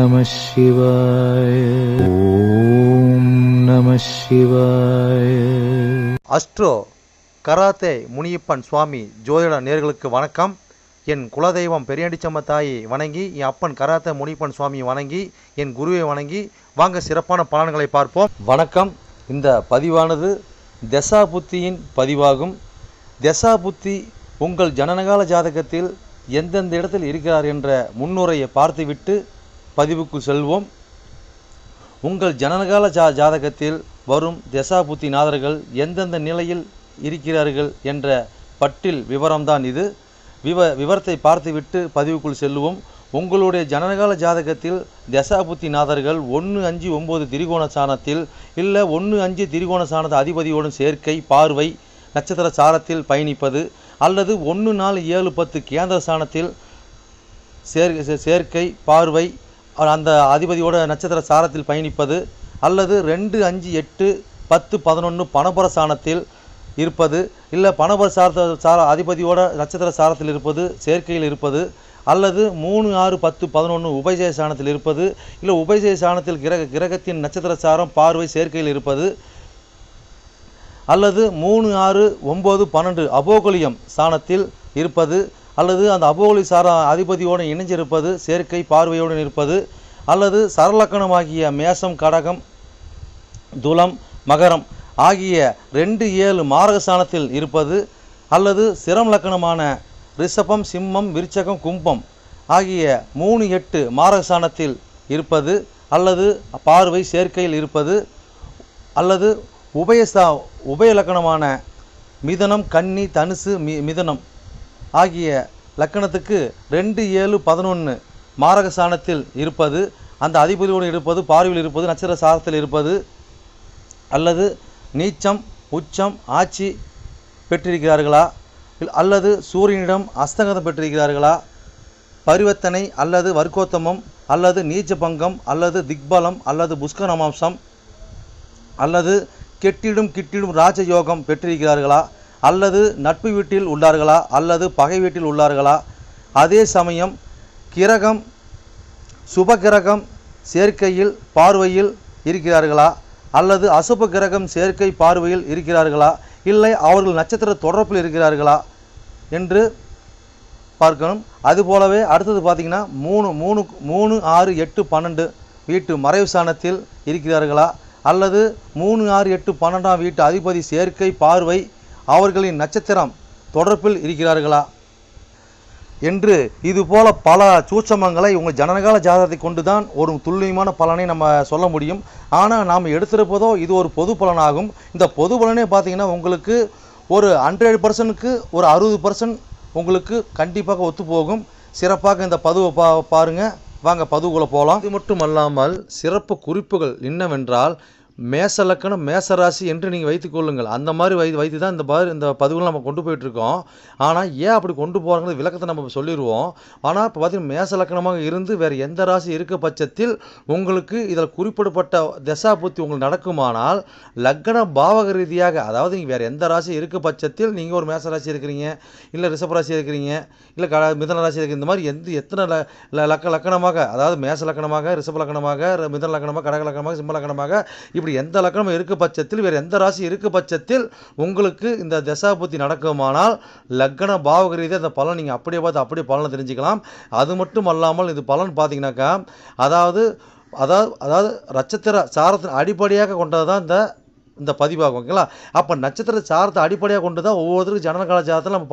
நம சிவாய. ஓம் நம சிவாய. அஸ்ட்ரோ கராத்தே முனியப்பன் சுவாமி ஜோதிட நேயர்களுக்கு வணக்கம். என் குலதெய்வம் பெரியாண்டிச்சம்ம தாயை வணங்கி, என் அப்பன் கராத்தே முனியப்பன் சுவாமியை வணங்கி, என் குருவை வணங்கி வாங்க சிறப்பான பலன்களை பார்ப்போம். வணக்கம். இந்த பதிவானது தசா புத்தியின் பதிவாகும். தசா புத்தி உங்கள் ஜனனகால ஜாதகத்தில் எந்தெந்த இடத்தில் இருக்கிறார் என்ற முன்னுரையை பார்த்துவிட்டு பதிவுக்குள் செல்வோம். உங்கள் ஜனனகால ஜாதகத்தில் வரும் தசா புத்தி நாதர்கள் எந்தெந்த நிலையில் இருக்கிறார்கள் என்ற பட்டியல் விவரம்தான் இது. விவரத்தை பார்த்துவிட்டு பதிவுக்குள் செல்லுவோம். உங்களுடைய ஜனனகால ஜாதகத்தில் தசாபுத்தி நாதர்கள் 1-5-9 திரிகோண சாணத்தில் இல்லை 1-5 திரிகோண சாணத்தை அதிபதியோடும் சேர்க்கை பார்வை நட்சத்திர சாரத்தில் பயணிப்பது, அல்லது 1-4-7-10 கேந்திர சாணத்தில் சேர்க்கை பார்வை அந்த அதிபதியோட நட்சத்திர சாரத்தில் பயணிப்பது, அல்லது 2-5-8-10-11 பணபர சாணத்தில் இருப்பது, இல்லை பணபர அதிபதியோட நட்சத்திர சாரத்தில் இருப்பது சேர்க்கையில் இருப்பது, அல்லது 3-6-10-11 உபயஜய சாணத்தில் இருப்பது, இல்லை உபயஜய சாணத்தில் கிரகத்தின் நட்சத்திர சாரம் பார்வை சேர்க்கையில் இருப்பது, அல்லது 3-6-9-12 அபோகலியம் சாணத்தில் இருப்பது, அல்லது அந்த அபோகலி சார அதிபதியோடு இணைஞ்சிருப்பது சேர்க்கை பார்வையோடு இருப்பது, அல்லது சரலக்கணமாகிய மேசம் கடகம் துலம் மகரம் ஆகிய 2-7 மாரகஸ்தானத்தில் இருப்பது, அல்லது சிரம் லக்கணமான ரிஷபம் சிம்மம் விருச்சகம் கும்பம் ஆகிய 3-8 மாரகஸ்தானத்தில் இருப்பது, அல்லது பார்வை சேர்க்கையில் இருப்பது, அல்லது உபய லக்கணமான மிதனம் கன்னி தனுசு மிதனம் ஆகிய லக்கணத்துக்கு 2-7-11 மாரகஸ்தானத்தில் இருப்பது, அந்த அதிபதியோடு இருப்பது பார்வையில் இருப்பது நட்சத்திர சாரத்தில் இருப்பது, அல்லது நீச்சம் உச்சம் ஆட்சி பெற்றிருக்கிறார்களா, அல்லது சூரியனிடம் அஸ்தங்கதம் பெற்றிருக்கிறார்களா, பரிவர்த்தனை அல்லது வர்க்கோத்தமம் அல்லது நீச்ச பங்கம் அல்லது திக்பலம் அல்லது புஷ்கரமாம்சம் அல்லது கெட்டிடும் ராஜயோகம் பெற்றிருக்கிறார்களா, அல்லது நட்பு வீட்டில் உள்ளார்களா அல்லது பகை வீட்டில் உள்ளார்களா, அதே சமயம் கிரகம் சுபகிரகம் சேர்க்கையில் பார்வையில் இருக்கிறார்களா, அல்லது அசுப கிரகம் சேர்க்கை பார்வையில் இருக்கிறார்களா, இல்லை அவர்கள் நட்சத்திர தொடர்பில் இருக்கிறார்களா என்று பார்க்கணும். அதுபோலவே அடுத்தது பார்த்திங்கன்னா 3-6-8-12 வீட்டு மறைவு சாணத்தில் இருக்கிறார்களா, அல்லது 3-6-8-12 வீட்டு அதிபதி சேர்க்கை பார்வை அவர்களின் நட்சத்திரம் தொடர்பில் இருக்கிறார்களா என்று இதுபோல பல சூட்சமங்களை உங்கள் ஜனனகால ஜாதகத்தை கொண்டு தான் ஒரு துல்லியமான பலனை நம்ம சொல்ல முடியும். ஆனால் நாம் எடுத்திருப்பதோ இது ஒரு பொது பலனாகும். இந்த பொது பலனே பார்த்திங்கன்னா உங்களுக்கு ஒரு 100%க்கு ஒரு 60% உங்களுக்கு கண்டிப்பாக ஒத்து போகும். சிறப்பாக இந்த பதிவை பாருங்கள். வாங்க பதிவுக்குள்ளே போகலாம். இது மட்டும் அல்லாமல் சிறப்பு குறிப்புகள் என்னவென்றால் மேச லக்கணம் மேசராசி என்று நீங்கள் வைத்துக்கொள்ளுங்கள். அந்த மாதிரி வைத்து தான் இந்த பதிவுகளை நம்ம கொண்டு போயிட்டுருக்கோம். ஆனால் ஏன் அப்படி கொண்டு போகிறாங்கிறது விளக்கத்தை நம்ம சொல்லிடுவோம். ஆனால் இப்போ பார்த்திங்கன்னா மேச லக்கணமாக இருந்து வேறு எந்த ராசி இருக்க பட்சத்தில் உங்களுக்கு இதில் குறிப்பிடப்பட்ட தசா புத்தி உங்களுக்கு நடக்குமானால் லக்கண பாவக ரீதியாக, அதாவது நீங்கள் வேறு எந்த ராசி இருக்க பட்சத்தில் நீங்கள் ஒரு மேச ராசி இருக்கிறீங்க, இல்லை ரிஷப ராசி இருக்கிறீங்க, இல்லை மிதன ராசி இருக்கிற இந்த மாதிரி எத்தனை லக்கணமாக, அதாவது மேச லக்கணமாக ரிஷப லக்கணமாக மிதன லக்கணமாக கடக லக்கணமாக சிம்ம லக்கணமாக இப்படி எந்த லக்கணம் இருக்க பட்சத்தில் வேறு எந்த ராசி இருக்க பட்சத்தில் உங்களுக்கு இந்த தசாபுத்தி நடக்குமானால் லக்கண பாவக ரீதியாக அந்த பலன் நீங்கள் அப்படியே பார்த்து அப்படியே பலனை தெரிஞ்சுக்கலாம். அது மட்டும் அல்லாமல் இது பலன் பார்த்தீங்கன்னாக்கா அதாவது நட்சத்திர சாரத்தின் அடிப்படையாக கொண்டது தான் இந்த பதிவாகும். ஓகேங்களா? அப்போ நட்சத்திர சாரத்தை அடிப்படையாக கொண்டு தான் ஒவ்வொருத்தருக்கும் ஜனனகால ஜாதகத்தில் நம்ம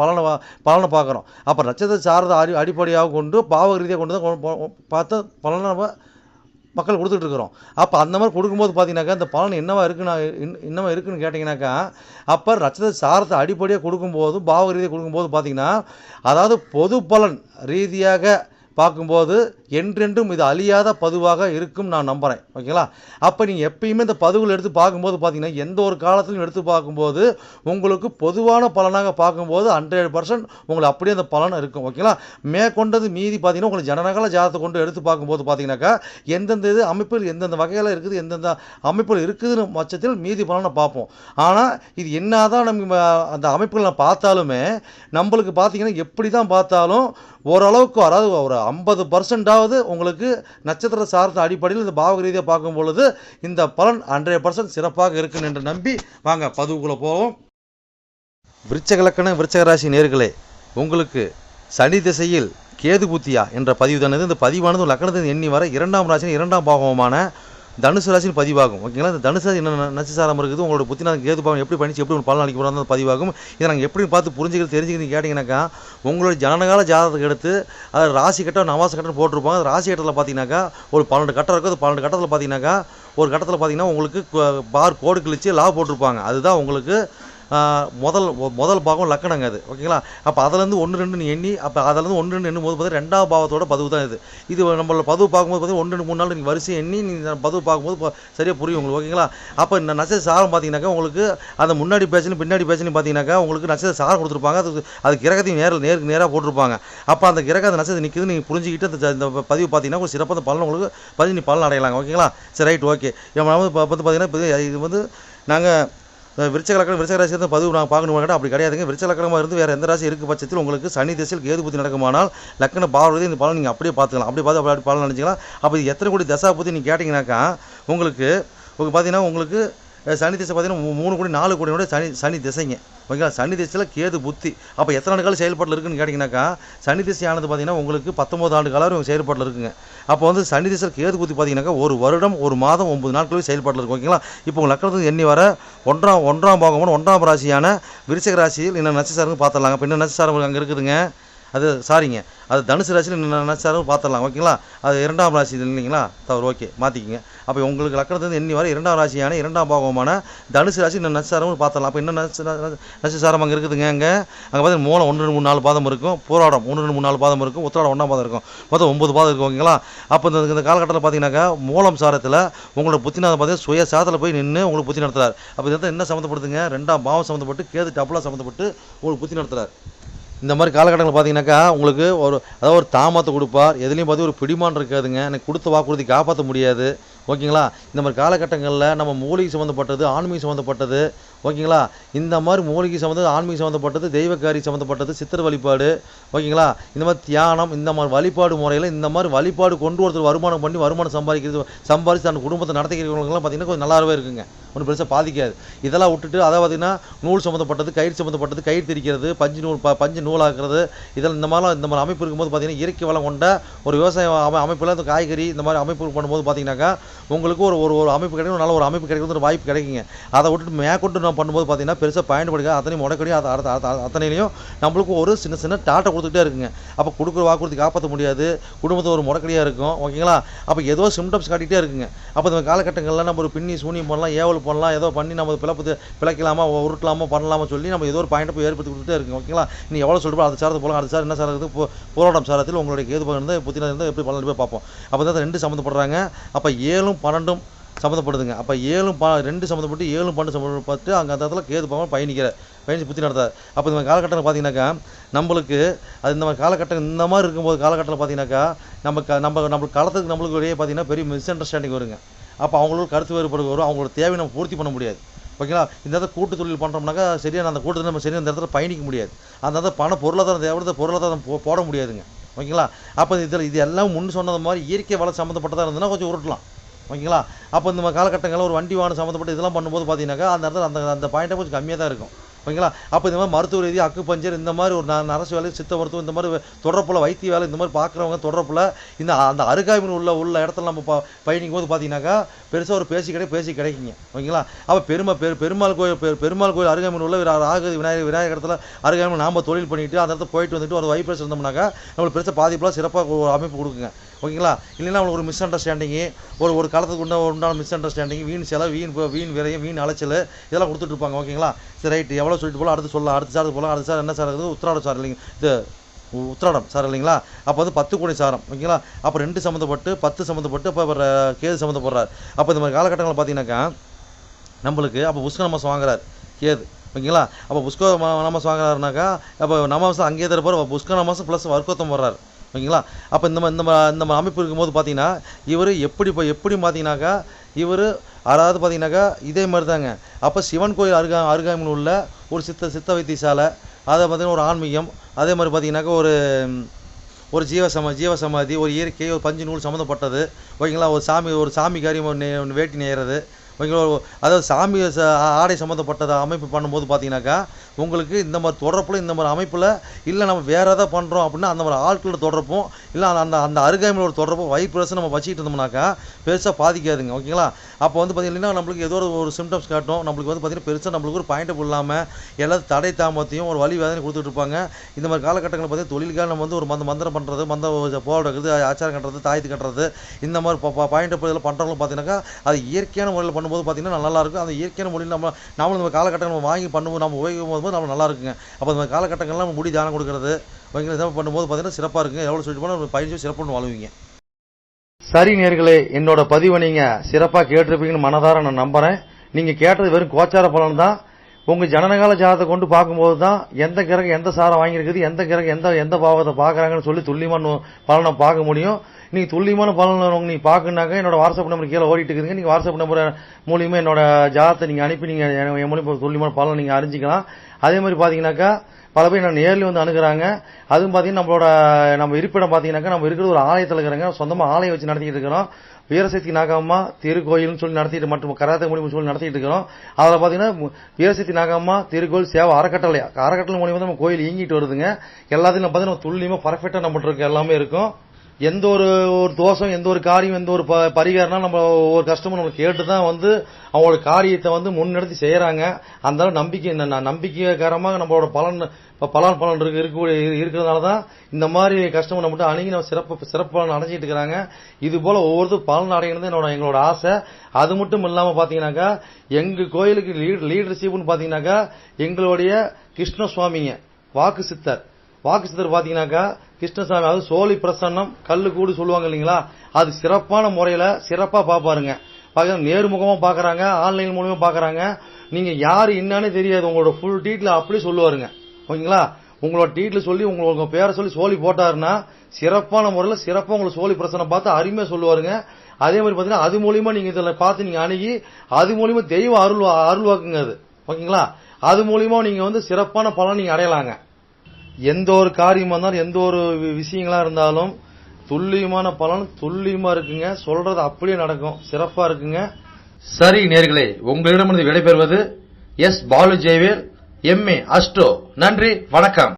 பலனை பார்க்குறோம். அப்போ நட்சத்திர சாரத்தை அடிப்படையாக கொண்டு பாவக ரீதியாக கொண்டு தான் பார்த்து பலனை நம்ம மக்கள் கொடுத்துட்ருக்குறோம். அப்போ அந்த மாதிரி கொடுக்கும்போது பார்த்தீங்கன்னாக்கா இந்த பலன் என்னவா இருக்குன்னு கேட்டிங்கனாக்கா, அப்போ நட்சத்திர சாரத்தை அடிப்படையாக கொடுக்கும்போது பாவக ரீதியாக கொடுக்கும்போது பார்த்தீங்கன்னா அதாவது பொது பலன் ரீதியாக பார்க்கும்போது என்றென்றும் இது அழியாத பதிவாக இருக்கும் நான் நம்புகிறேன். ஓகேங்களா? அப்போ நீங்கள் எப்பயுமே இந்த பதிவுகள் எடுத்து பார்க்கும்போது பார்த்தீங்கன்னா எந்த ஒரு காலத்திலும் எடுத்து பார்க்கும்போது உங்களுக்கு பொதுவான பலனாக பார்க்கும்போது 100% உங்களுக்கு அப்படியே அந்த பலன் இருக்கும். ஓகேங்களா? மேற்கொண்டது மீதி பார்த்தீங்கன்னா உங்களுக்கு ஜனனகால ஜாதகத்தை கொண்டு எடுத்து பார்க்கும்போது பார்த்தீங்கன்னாக்கா எந்தெந்த இது அமைப்பில் எந்தெந்த வகையில் இருக்குது எந்தெந்த அமைப்பில் இருக்குதுன்னு பட்சத்தில் மீதி பலனை பார்ப்போம். ஆனால் இது என்ன தான் நம்ம அந்த அமைப்புகளை பார்த்தாலுமே நம்மளுக்கு பார்த்தீங்கன்னா எப்படி தான் பார்த்தாலும் ஓரளவுக்கு, அதாவது ஒரு 50% அதாவது உங்களுக்கு நட்சத்திர சார்ந்த அடிப்படையில் இந்த பாவக ரீதியாக பார்க்கும் பொழுது இந்த பலன் 100% சிறப்பாக இருக்குன்னு என்று நம்பி வாங்க பதிவுக்குள்ளே போவோம். விருச்சக லக்கண விருச்சக ராசி நேயர்களே, உங்களுக்கு சனி திசையில் கேது புத்தியா என்ற பதிவு தானது. இந்த பதிவானது லக்கணத்தின் எண்ணி வர 2ஆம் ராசி 2ஆம் பாவமான தனுசு ராசியில் பதிவாகும். ஓகேங்களா? இந்த தனுசு ராசி என்ன நட்சசாரம் இருக்குது, உங்களோட புத்திநாதன் கேது பாவம் எப்படி பண்ணிச்சு, எப்படி பலன் அளிக்க போகிறாங்க பதிவாகும். இதை நாங்கள் எப்படி பார்த்து புரிஞ்சுக்கிறது தெரிஞ்சுக்கிட்டு கேட்டிங்கனாக்கா, உங்களுடைய ஜனனகால ஜாதகத்தை எடுத்து அதை ராசி கட்டம் நவாச கட்டம் போட்டிருப்பாங்க. அது ராசி கட்டத்தில் பார்த்தீங்கன்னாக்கா ஒரு 12 கட்டம் இருக்குது. அது 12 கட்டத்தில் பார்த்தீங்கன்னாக்கா ஒரு கட்டத்தில் பார்த்தீங்கன்னா உங்களுக்கு பார் கோடு கிழிச்சு லா போட்டிருப்பாங்க. அதுதான் உங்களுக்கு முதல் பாகம் லக்கணங்க அது. ஓகேங்களா? அப்போ அதிலேருந்து 1 2 எண்ணி, அப்போ அதிலேருந்து 1 2 எண்ணும் போது பார்த்தீங்கன்னா 2ஆம் பாவத்தோட பதிவு தான் இது. இது நம்மளோட பதிவு பார்க்கும்போது பார்த்தீங்கன்னா 1 2 3 நாள் நீங்கள் வரிசை எண்ணி நீங்கள் பதிவு பார்க்கும்போது சரியாக புரியும் உங்களுக்கு. ஓகேங்களா? அப்போ இந்த நட்சத்திர சாரம் பார்த்தீங்கன்னாக்கா உங்களுக்கு அந்த முன்னாடி பேச்சுன்னு பின்னாடி பேச்சுன்னு பார்த்தீங்கன்னாக்கா உங்களுக்கு நட்சத்திர சாரம் கொடுத்துருப்பாங்க. அது கிரகத்தையும் நேருக்கு நேராக போட்டிருப்பாங்க. அப்போ அந்த கிரக அந்த நட்சத்திரம் நிற்குது நீங்கள் புரிஞ்சுக்கிட்டு அந்த பதிவு பார்த்தீங்கன்னா ஒரு சிறப்பான பலன் உங்களுக்கு பதிவு பலன் அடையலாங்க. ஓகேங்களா? சரி, ரைட், ஓகே. வந்து பார்த்தீங்கன்னா இது வந்து நாங்கள் விருச்சக லக்கணம் விருச்சக ராசி தான் பதிவு நான் பார்க்கணும் கேட்டால் அப்படி கிடையாதுங்க. விருச்சக லக்கணமாக இருந்து வேறு எந்த ராசி இருக்க பட்சத்தில் உங்களுக்கு சனி திசையில் கேது புத்தி நடக்குமானால் லக்கண பாவத்தை இந்த பலன் நீங்கள் அப்படியே பார்த்துக்கலாம். அப்படி பார்த்து அப்படி பலன் நினச்சிக்கலாம். அப்போ இது எத்தனை கோடி தசா புத்தி நீங்கள் கேட்டிங்கனாக்கா உங்களுக்கு பார்த்தீங்கன்னா உங்களுக்கு சனி திசை பார்த்தீங்கன்னா 3 கோடி 4 கோடியோட சனி திசைங்க. ஓகேங்களா? சனி திசையில் கேது புத்தி. அப்போ எத்தனை ஆண்டு காலம் செயல்பாட்டில் இருக்குன்னு கேட்டிங்கனாக்கா சனி திசையானது பார்த்தீங்கன்னா உங்களுக்கு 19 ஆண்டு காலம் செயல்பாட்டில் இருக்குங்க. அப்போ வந்து சனி திசையில் கேது புத்தி பார்த்தீங்கன்னாக்கா 1 வருடம் 1 மாதம் 9 நாட்களும் செயல்பாட்டில் இருக்கும். ஓகேங்களா? இப்போ உங்கள் லக்கணத்துக்கு எண்ணி வர ஒன்றாம் பாகமான 1ஆம் ராசியான விருச்சக ராசியில் என்ன நட்சத்திரம் பார்த்துடலாங்க. இப்போ என்ன நட்சத்திரம் அங்கே இருக்குதுங்க, அது சாரிங்க, அது தனுசு ராசியில் நட்சத்திரம் பார்த்துடலாம். ஓகேங்களா? அது 2ஆம் ராசி இல்லைங்களா? தவறு, ஓகே, மாற்றிக்கிங்க. அப்போ உங்களுக்கு லக்கணத்துலேருந்து எண்ணி வர 2ஆம் ராசியான 2ஆம் பாகமான தனுசு ராசி இந்த நட்சத்திரம் பார்த்துடலாம். அப்போ என்ன நட்சத்திரம் அங்கே இருக்குதுங்க, அங்கே பார்த்தீங்கன்னா மூலம் 1 2 3 4 பாதம் இருக்கும், போராடம் 1 2 3 4 பாதம் இருக்கும், உத்திராடம் 1ஆம் பாதம் இருக்கும், மொத்தம் 9 பாதம் இருக்கும். ஓகேங்களா? அப்போ இந்த காலகட்டத்தில் பார்த்தீங்கன்னாக்கா மூலம் சாரத்தில் உங்களோட புத்திநாதன் பார்த்தீங்கன்னா சுய சாரத்தில் போய் நின்று உங்களுக்கு புத்தி நடத்துறாரு. அப்போ இதை என்ன சம்மந்தப்படுத்துங்க, 2ஆம் பாவம் சம்மந்தப்பட்டு கேது டபுளாக சம்மந்தப்பட்டு உங்களுக்கு புத்தி நடத்துறாரு. இந்த மாதிரி காலகட்டங்கள் பார்த்தீங்கன்னாக்கா உங்களுக்கு ஒரு தாமத்தை கொடுப்பார். எதுலேயும் பார்த்து ஒரு பிடிமான் இருக்காதுங்க. எனக்கு கொடுத்த வாக்குறுதி காப்பாற்ற முடியாது. ஓகேங்களா? இந்த மாதிரி காலகட்டங்களில் நம்ம மூலிகை சம்மந்தப்பட்டது, ஆன்மீகம் சம்மந்தப்பட்டது, ஓகேங்களா, இந்த மாதிரி மூலிகை சம்மந்தது, ஆன்மீகம் சம்மந்தப்பட்டது, தெய்வக்காரி சம்மந்தப்பட்டது, சித்திர வழிபாடு, ஓகேங்களா, இந்த மாதிரி தியானம், இந்த மாதிரி வழிபாடு முறையில் இந்த மாதிரி வழிபாடு கொண்டு ஒருத்தர் வருமானம் பண்ணி வருமானம் சம்பாதிச்சு அந்த குடும்பத்தை நடத்திக்கிறவங்களுக்குலாம் பார்த்தீங்கன்னா கொஞ்சம் நல்லாவே இருக்குங்க. ஒன்றும் பெருசாக பாதிக்காது. இதெல்லாம் விட்டுட்டு அதை பார்த்தீங்கன்னா நூல் சம்மந்தப்பட்டது, கயிறு சம்மந்தப்பட்டது, கயிறு திரிக்கிறது, பஞ்சு நூலாக்குறது, இதில் இந்த மாதிரி அமைப்பு இருக்கும்போது பார்த்தீங்கன்னா இயற்கை வளம் கொண்ட ஒரு விவசாய அமைப்பில் இந்த காய்கறி இந்த மாதிரி அமைப்பு பண்ணும்போது பார்த்தீங்கன்னாக்கா உங்களுக்கு ஒரு அமைப்பு கிடைக்கும், நல்ல ஒரு அமைப்பு கிடைக்கிறது ஒரு வாய்ப்பு கிடைக்குங்க. அதை விட்டுட்டு மேற்கொண்டு நான் பண்ணும்போது பார்த்தீங்கன்னா பெருசாக பயன்படுங்க. அத்தனையும் முடக்கடியும் அத்தனையிலையும் நம்மளுக்கு ஒரு சின்ன டாட்டை கொடுத்துக்கிட்டே இருக்குங்க. அப்போ கொடுக்குற வாக்குறுதி காப்பாற்ற முடியாது, குடும்பத்தை ஒரு முடக்கடியாக இருக்கும். ஓகேங்களா? அப்போ ஏதோ சிம்டம்ஸ் காட்டிகிட்டே இருக்குங்க. அப்போ இந்த காலகட்டங்களில் நம்ம ஒரு பின்னி சூனியம் பண்ணலாம், ஏவல் பண்ணலாம், ஏதோ பண்ணி நம்ம பிழைக்கலாமா, உருட்டலாமா, பண்ணலாமா சொல்லி நம்ம ஏதோ ஒரு பாயிண்டை போய் ஏற்படுத்தி கொடுத்துட்டே இருக்குங்க. ஓகேங்களா? நீ எவ்வளோ சொல்லிட்டு அது சாரத்து போகலாம், அது சார் என்ன சார் இருக்குது, போராட்டம் சாரத்தில் உங்களுடைய கேது பகன் இருந்தால் புத்தினா இருந்தால் எப்படி பலன் போய் பார்ப்போம். அப்போ தான் 2 சம்மந்தப்படுறாங்க. அப்போ 7 12 சம்மந்தப்படுதுங்க. அப்போ 7 2 சம்மந்தப்பட்டு 7 12 சம்மந்தப்பட்டு அங்கே அந்த இடத்துல கேது பகவான் பயணிச்சு புத்தி நடத்தார். அப்போ இந்த காலகட்டத்தில் பார்த்தீங்கன்னாக்கா நம்மளுக்கு அது இந்த மாதிரி காலகட்டம் இந்த மாதிரி இருக்கும்போது காலகட்டத்தில் பார்த்தீங்கன்னாக்கா நம்மளுக்கு காலத்துக்கு நம்மளுக்கு இடையே பார்த்தீங்கன்னா பெரிய மிஸ் அண்டர்ஸ்டாண்டிங் வருங்க. அப்போ அவங்களோட கருத்து வேறுபாடு வரும், அவங்களோட தேவையை நம்ம பூர்த்தி பண்ண முடியாது. ஓகேங்களா? இந்த இடத்துல கூட்டு தொழில் பண்ணுறோம்னாக்கா சரியான அந்த கூட்டத்தில் நம்ம சரியான இந்த இடத்துல பயணிக்க முடியாது. அந்த இடத்துல பொருளாதாரம் தேவை பொருளாதாரம் போட முடியாதுங்க. ஓகேங்களா? அப்போ இது எல்லாம் முன் சொன்னது மாதிரி இயற்கை வளம் சம்மந்தப்பட்டதாக இருந்ததுன்னா கொஞ்சம் உருட்டலாம். ஓகேங்களா? அப்போ இந்த காலகட்டங்களில் ஒரு வண்டி வாகனம் சம்மந்தப்பட்டு இதெல்லாம் பண்ணும்போது பார்த்தீங்கன்னாக்கா அந்த இடத்துல அந்த பாயிண்ட்டை கொஞ்சம் கம்மியாக தான் இருக்கும். ஓகேங்களா? அப்போ இந்த மாதிரி மருத்துவ ரீதி அக்குபஞ்சர் இந்த மாதிரி ஒரு அரசு வேலை, சித்த மருத்துவம், இந்த மாதிரி தொடர்புல வைத்திய வேலை, இந்த மாதிரி பார்க்குறவங்க தொடர்புல அந்த அருகாமையில் உள்ள இடத்துல நம்ம பயணிக்கும் போது பார்த்தீங்கன்னாக்கா பெருசாக ஒரு பேசி கிடைக்குங்க. ஓகேங்களா? அப்போ பெருமாள் கோயில் அருகாமையில் உள்ள ஆகுது விநாயகர் இடத்துல அருகாமையில் நாம் தொழில் பண்ணிட்டு அந்த இடத்துல போயிட்டு வந்துட்டு ஒரு வைப்ரேஷன் இருந்தோம்னாக்கா நம்மளுக்கு பெருசாக பாதிப்புலாம் சிறப்பாக ஒரு அமைப்பு கொடுக்குங்க. ஓகேங்களா? இல்லைன்னா அவங்களுக்கு ஒரு மிஸ் அண்டர்ஸ்டாண்டிங்கு, ஒரு காலத்துக்கு உண்டான மிஸ் அண்டர்ஸ்டாண்டிங், வீண் செலவு, வீண் விரையும், வீண் அலைச்சல் இதெல்லாம் கொடுத்துட்டு இருப்பாங்க. ஓகேங்களா? சரி, ரைட்டு, எவ்வளோ சொல்லிட்டு போகலாம், அடுத்து சொல்லலாம், அடுத்த சார் போகலாம், அடுத்த சார் என்ன சார் இருக்குது, உத்திராடம் சார் இல்லைங்க, இது உத்திராடம் சார் இல்லைங்களா? அப்போ வந்து 10 கோடி சாரம். ஓகேங்களா? அப்போ 2 சம்மந்தப்பட்டு 10 சம்மந்தப்பட்டு அப்போ கேது சம்மந்தப்படுறாரு. அப்போ இந்த மாதிரி காலகட்டங்களில் பார்த்தீங்கன்னாக்கா நம்மளுக்கு அப்போ புஷ்க நமாசம் வாங்குறாரு கேது. ஓகேங்களா? அப்போ புஷ்க நமாசம் வாங்குறாருனாக்கா அப்போ நமாசம் அங்கேயே தரப்பார், புஷ்க நமாசம் ப்ளஸ் வர்க்கத்தம் வர்றாரு. ஓகேங்களா? அப்போ இந்த அமைப்பு இருக்கும்போது பார்த்தீங்கன்னா இவர் எப்படி பார்த்தீங்கன்னாக்கா இவர் அதாவது பார்த்தீங்கன்னாக்கா இதே மாதிரி தாங்க. அப்போ சிவன் கோயில் அருகாமையில் உள்ள ஒரு சித்த வைத்தியசாலை, அதை பார்த்தீங்கன்னா ஒரு ஆன்மீகம், அதே மாதிரி பார்த்தீங்கன்னாக்கா ஒரு ஜீவசமாதி, ஒரு இயற்கை, ஒரு பஞ்சு நூல் சம்மந்தப்பட்டது, ஓகேங்களா. ஒரு சாமி காரியம் வேட்டி நெய்கிறது, ஓகேங்களா. அதாவது சாமி ஆடை சம்மந்தப்பட்டதை அமைப்பு பண்ணும்போது பார்த்தீங்கன்னாக்கா உங்களுக்கு இந்த மாதிரி தொடர்பில், இந்த மாதிரி அமைப்பில் இல்லை நம்ம வேறு எதாவது பண்ணுறோம் அப்படின்னா அந்த மாதிரி ஆட்களோட தொடர்பும் இல்லை அந்த அந்த அருகாமையோட தொடர்பும் வைப்ரேஷன் நம்ம வச்சுக்கிட்டு இருந்தோம்னாக்கா பெருசாக பாதிக்காதுங்க, ஓகேங்களா. அப்போ வந்து பார்த்தீங்கன்னா நம்மளுக்கு ஏதோ ஒரு சிம்டம்ஸ் காட்டும். நம்மளுக்கு வந்து பார்த்தீங்கன்னா பெருசாக நம்மளுக்கு ஒரு பாயிண்ட் இல்லாமல் எல்லாத்தையும் தடை தாமத்தையும் ஒரு வழி வேதனை கொடுத்துட்டு இருப்பாங்க. இந்த மாதிரி காலகட்டங்களில் பார்த்தீங்கன்னா தொழிலுக்காக நம்ம வந்து ஒரு மந்திரம் பண்ணுறது, போடுறது, ஆச்சாரம் கட்டுறது, தாயத்து கட்டுறது, இந்த மாதிரி பாயிண்ட் இதெல்லாம் பண்ணுறவங்களும் பார்த்தீங்கன்னாக்கா அது இயற்கையான முறையில் பண்ணும்போது பார்த்தீங்கன்னா நல்லாயிருக்கும். அந்த இயற்கையான முறையில் நம்மளும் இந்த காலகட்டங்கள் நம்ம வாங்கி பண்ணும்போது நம்ம உபயோகிக்கும் போது நம்ம நல்லா இருக்குங்க. அப்போ இந்த காலகட்டங்கள்லாம் நம்ம முடி தானம் கொடுக்குறது, இதெல்லாம் பண்ணும்போது பார்த்தீங்கன்னா சிறப்பாக இருக்குங்க. எவ்வளோ சொல்லிட்டு போனால் 15 சிறப்புன்னு வாழ்வீங்க. சரி நேர்களே, என்னோட பதிவை நீங்கள் சிறப்பாக கேட்டிருப்பீங்கன்னு மனதார நான் நம்புகிறேன். நீங்கள் கேட்டது வெறும் கோச்சார பலன் தான். உங்கள் ஜனனகால ஜாதகத்தை கொண்டு பார்க்கும்போது தான் எந்த கிரகம் எந்த சாரம் வாங்கியிருக்குது, எந்த கிரகம் எந்த பாவத்தை பார்க்குறாங்கன்னு சொல்லி துல்லியமான பலனை பார்க்க முடியும். நீங்கள் துல்லியமான பலன் நீங்கள் பார்க்கணுனாக்க என்னோட வாட்ஸ்அப் நம்பர் கீழே ஓடிட்டு இருக்குதுங்க. நீங்கள் வாட்ஸ்அப் நம்பர் மூலியமாக என்னோட ஜாதகத்தை நீங்கள் அனுப்பி நீங்கள் என் மூலியமாக துல்லியமான பலனை நீங்கள் அறிஞ்சிக்கலாம். அதே மாதிரி பார்த்தீங்கன்னாக்கா பல பேர் நான் நேரில் வந்து அணுகிறாங்க. அதுவும் பார்த்தீங்கன்னா நம்ம இருப்பிடம் பார்த்தீங்கன்னாக்கா நம்ம இருக்கிறது ஒரு ஆலயத்தில் இருக்கிறாங்க. சொந்தமாக ஆலயம் வச்சு நடத்திட்டு இருக்கிறோம். வீரசக்தி நாகம்மா திருக்கோயில்னு சொல்லி நடத்திட்டு மற்றும் கராத்தே மூலியமாக சொல்லி நடத்திட்டு இருக்கிறோம். அதில் பார்த்தீங்கன்னா வீரசக்தி நாகம்மா திருக்கோயில் சேவை அறக்கட்டளை மூலியமாக நம்ம கோயில் இயங்கிட்டு வருதுங்க. எல்லாத்தையும் பார்த்தீங்கன்னா துல்லியமாக பர்ஃபெக்டாக நம்மகிட்ட இருக்க எல்லாமே இருக்கும். எந்த ஒரு தோஷம், எந்த ஒரு காரியம், எந்த ஒரு பரிகாரம்னா நம்ம ஒரு கஷ்டமும் நம்ம கேட்டு தான் வந்து அவங்களோட காரியத்தை வந்து முன்னெடுத்து செய்யறாங்க. அந்த நம்பிக்கைகரமாக நம்மளோட பலன் இருக்கிறதுனால தான் இந்த மாதிரி கஷ்டம் நம்மகிட்ட அணுகி நம்ம சிறப்பு பலன் அடைஞ்சிட்டு இருக்கிறாங்க. இது போல ஒவ்வொருத்தரும் பலன் அடைகிறது எங்களோட ஆசை. அது மட்டும் இல்லாம பாத்தீங்கன்னாக்கா எங்க கோயிலுக்கு லீடர்ஷிப்னு பாத்தீங்கன்னாக்கா எங்களுடைய கிருஷ்ணசுவாமிங்க வாக்கு சித்தர் பாத்தீங்கன்னாக்கா கிருஷ்ணசாமி, அது சோழி பிரசன்னம் கல்லு கூடு சொல்லுவாங்க இல்லைங்களா, அது சிறப்பான முறையில சிறப்பா பாப்பாருங்க. நேர்முகமா பாக்குறாங்க, ஆன்லைன் மூலமா பாக்குறாங்க. நீங்க யாரு என்னன்னு தெரியாது, உங்களோட ஃபுல் டீட்டெயில் அப்படியே சொல்லுவாருங்க, ஓகேங்களா. உங்களோட டீட்டெயில் சொல்லி உங்க பேரை சொல்லி சோழி போட்டாருன்னா சிறப்பான முறையில சிறப்பா உங்களுக்கு சோழி பிரசனம் பார்த்து அருமையா சொல்லுவாருங்க. அதே மாதிரி பாத்தீங்கன்னா அது மூலியமா நீங்க இதுல பார்த்து நீங்க அணுகி அது மூலியமா தெய்வ அருள்வாக்குங்க அது, ஓகேங்களா. அது மூலியமா நீங்க வந்து சிறப்பான பலன் நீங்க அடையலாங்க. எந்த ஒரு காரியமா இருந்தாலும் எந்த ஒரு விஷயங்களா இருந்தாலும் துல்லியமான பலன் துல்லியமா இருக்குங்க. சொல்றது அப்படியே நடக்கும், சிறப்பா இருக்குங்க. சரி நேர்களே, உங்களிடமிருந்து விடைபெறுவது S. Balu Jayavel, MA astro. நன்றி, வணக்கம்.